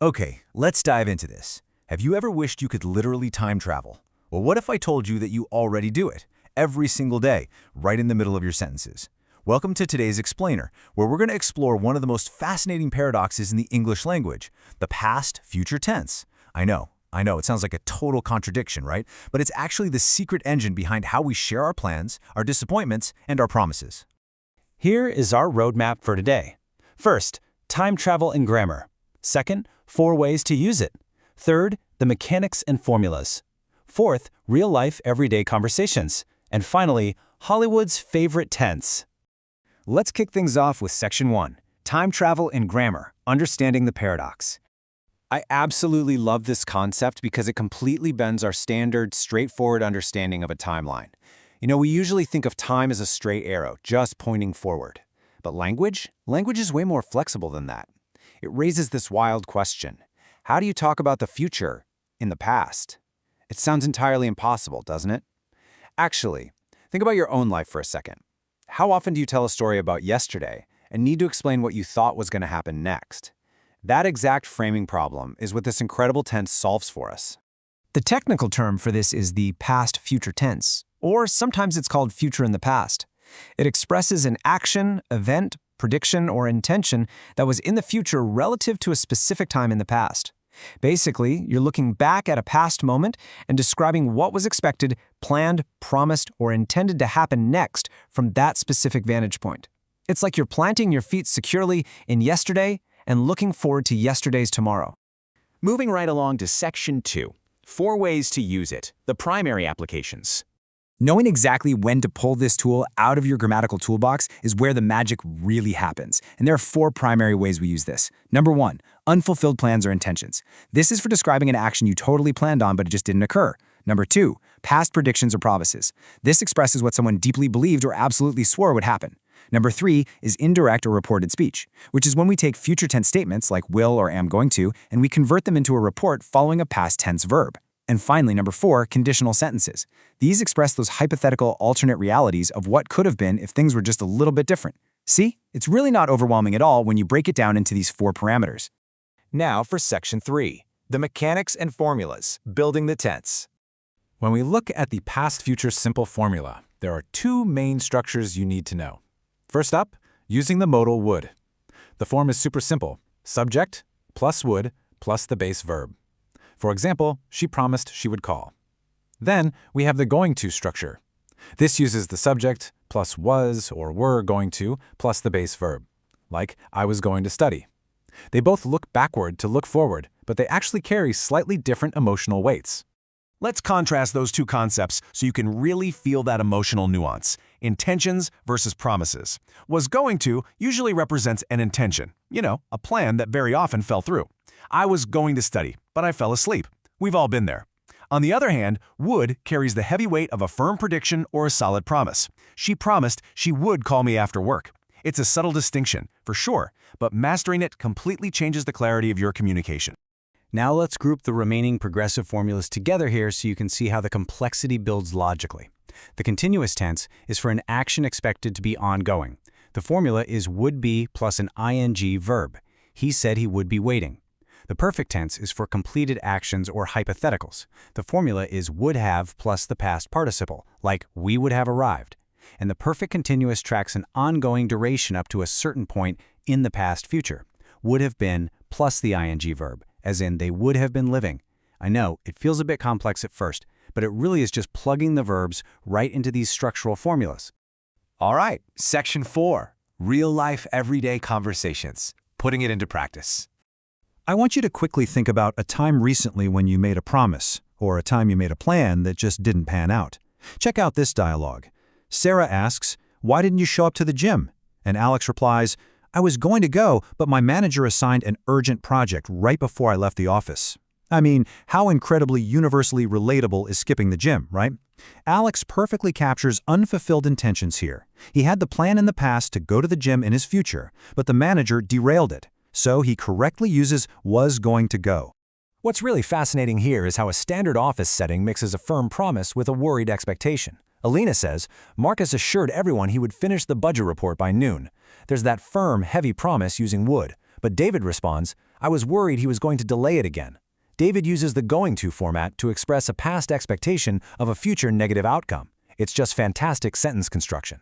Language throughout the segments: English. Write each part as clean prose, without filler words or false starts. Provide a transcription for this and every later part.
Okay, let's dive into this. Have you ever wished you could literally time travel? Well, what if I told you that you already do it, every single day, right in the middle of your sentences? Welcome to today's Explainer, where we're going to explore one of the most fascinating paradoxes in the English language, the past-future tense. I know, it sounds like a total contradiction, right? But it's actually the secret engine behind how we share our plans, our disappointments, and our promises. Here is our roadmap for today. First, time travel and grammar. Second, 4 ways to use it. Third, the mechanics and formulas. Fourth, real-life everyday conversations. And finally, Hollywood's favorite tense. Let's kick things off with Section 1, Time Travel and Grammar, Understanding the Paradox. I absolutely love this concept because it completely bends our standard, straightforward understanding of a timeline. We usually think of time as a straight arrow, just pointing forward. But language is way more flexible than that. It raises this wild question. How do you talk about the future in the past? It sounds entirely impossible, doesn't it? Actually, think about your own life for a second. How often do you tell a story about yesterday and need to explain what you thought was going to happen next? That exact framing problem is what this incredible tense solves for us. The technical term for this is the past-future tense, or sometimes it's called future in the past. It expresses an action, event, prediction, or intention that was in the future relative to a specific time in the past. Basically, you're looking back at a past moment and describing what was expected, planned, promised, or intended to happen next from that specific vantage point. It's like you're planting your feet securely in yesterday and looking forward to yesterday's tomorrow. Moving right along to Section 2, 4 ways to use it, the primary applications. Knowing exactly when to pull this tool out of your grammatical toolbox is where the magic really happens. And there are 4 primary ways we use this. Number 1, unfulfilled plans or intentions. This is for describing an action you totally planned on but it just didn't occur. Number 2, past predictions or promises. This expresses what someone deeply believed or absolutely swore would happen. Number 3 is indirect or reported speech, which is when we take future tense statements like will or am going to, and we convert them into a report following a past tense verb. And finally, number 4, conditional sentences. These express those hypothetical alternate realities of what could have been if things were just a little bit different. See? It's really not overwhelming at all when you break it down into these 4 parameters. Now for Section 3, the mechanics and formulas, building the tense. When we look at the past-future simple formula, there are 2 main structures you need to know. First up, using the modal would. The form is super simple, subject plus would plus the base verb. For example, she promised she would call. Then we have the going to structure. This uses the subject plus was or were going to plus the base verb, like I was going to study. They both look backward to look forward, but they actually carry slightly different emotional weights. Let's contrast those 2 concepts so you can really feel that emotional nuance. Intentions versus promises. Was going to usually represents an intention, a plan that very often fell through. I was going to study, but I fell asleep. We've all been there. On the other hand, would carries the heavy weight of a firm prediction or a solid promise. She promised she would call me after work. It's a subtle distinction, for sure, but mastering it completely changes the clarity of your communication. Now let's group the remaining progressive formulas together here so you can see how the complexity builds logically. The continuous tense is for an action expected to be ongoing. The formula is would be plus an ing verb. He said he would be waiting. The perfect tense is for completed actions or hypotheticals. The formula is would have plus the past participle, like we would have arrived. And the perfect continuous tracks an ongoing duration up to a certain point in the past future. Would have been plus the ing verb, as in they would have been living. I know, it feels a bit complex at first, but it really is just plugging the verbs right into these structural formulas. All right, Section 4, real-life everyday conversations, putting it into practice. I want you to quickly think about a time recently when you made a promise, or a time you made a plan that just didn't pan out. Check out this dialogue. Sarah asks, "Why didn't you show up to the gym?" And Alex replies, "I was going to go, but my manager assigned an urgent project right before I left the office." I mean, how incredibly universally relatable is skipping the gym, right? Alex perfectly captures unfulfilled intentions here. He had the plan in the past to go to the gym in his future, but the manager derailed it. So he correctly uses was going to go. What's really fascinating here is how a standard office setting mixes a firm promise with a worried expectation. Alina says, Marcus assured everyone he would finish the budget report by noon. There's that firm, heavy promise using would, but David responds, I was worried he was going to delay it again. David uses the going to format to express a past expectation of a future negative outcome. It's just fantastic sentence construction.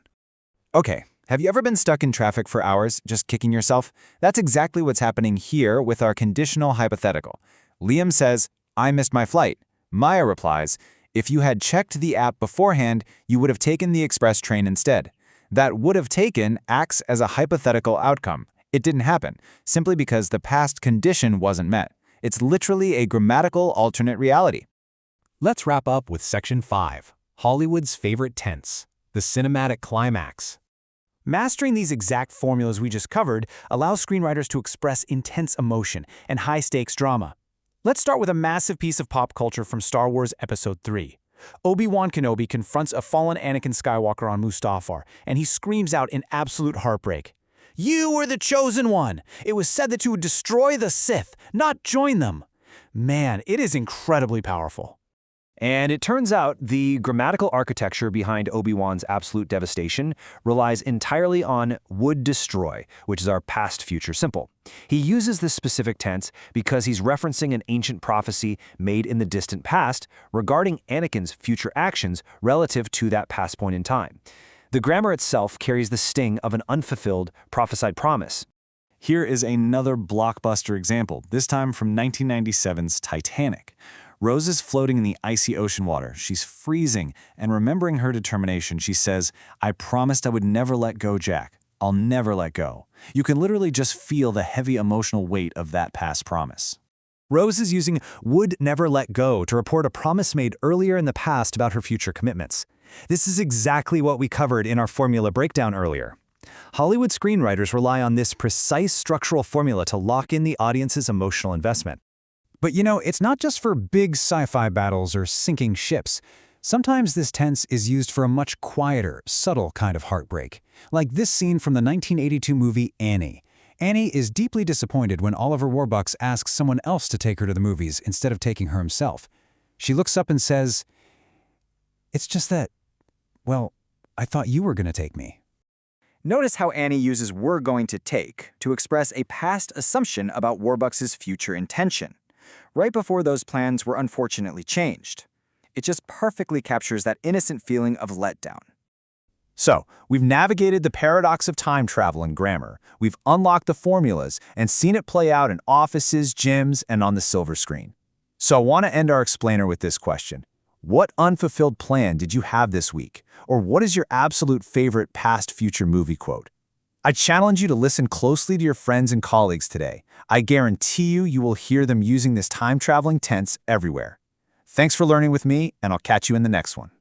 Okay, have you ever been stuck in traffic for hours, just kicking yourself? That's exactly what's happening here with our conditional hypothetical. Liam says, I missed my flight. Maya replies, if you had checked the app beforehand, you would have taken the express train instead. That would have taken acts as a hypothetical outcome. It didn't happen, simply because the past condition wasn't met. It's literally a grammatical alternate reality. Let's wrap up with Section 5, Hollywood's favorite tense, the cinematic climax. Mastering these exact formulas we just covered allows screenwriters to express intense emotion and high-stakes drama. Let's start with a massive piece of pop culture from Star Wars Episode 3. Obi-Wan Kenobi confronts a fallen Anakin Skywalker on Mustafar, and he screams out in absolute heartbreak. You were the chosen one! It was said that you would destroy the Sith, not join them. Man, it is incredibly powerful. And it turns out the grammatical architecture behind Obi-Wan's absolute devastation relies entirely on would destroy, which is our past future simple. He uses this specific tense because he's referencing an ancient prophecy made in the distant past regarding Anakin's future actions relative to that past point in time. The grammar itself carries the sting of an unfulfilled, prophesied promise. Here is another blockbuster example, this time from 1997's Titanic. Rose is floating in the icy ocean water. She's freezing, and remembering her determination, she says, I promised I would never let go, Jack. I'll never let go. You can literally just feel the heavy emotional weight of that past promise. Rose is using would never let go to report a promise made earlier in the past about her future commitments. This is exactly what we covered in our formula breakdown earlier. Hollywood screenwriters rely on this precise structural formula to lock in the audience's emotional investment. But you know, it's not just for big sci-fi battles or sinking ships. Sometimes this tense is used for a much quieter, subtle kind of heartbreak. Like this scene from the 1982 movie Annie. Annie is deeply disappointed when Oliver Warbucks asks someone else to take her to the movies instead of taking her himself. She looks up and says, it's just that, well, I thought you were going to take me. Notice how Annie uses were going to take to express a past assumption about Warbucks' future intention, right before those plans were unfortunately changed. It just perfectly captures that innocent feeling of letdown. So, we've navigated the paradox of time travel in grammar, we've unlocked the formulas, and seen it play out in offices, gyms, and on the silver screen. So I want to end our explainer with this question. What unfulfilled plan did you have this week? Or what is your absolute favorite past-future movie quote? I challenge you to listen closely to your friends and colleagues today. I guarantee you will hear them using this time-traveling tense everywhere. Thanks for learning with me, and I'll catch you in the next one.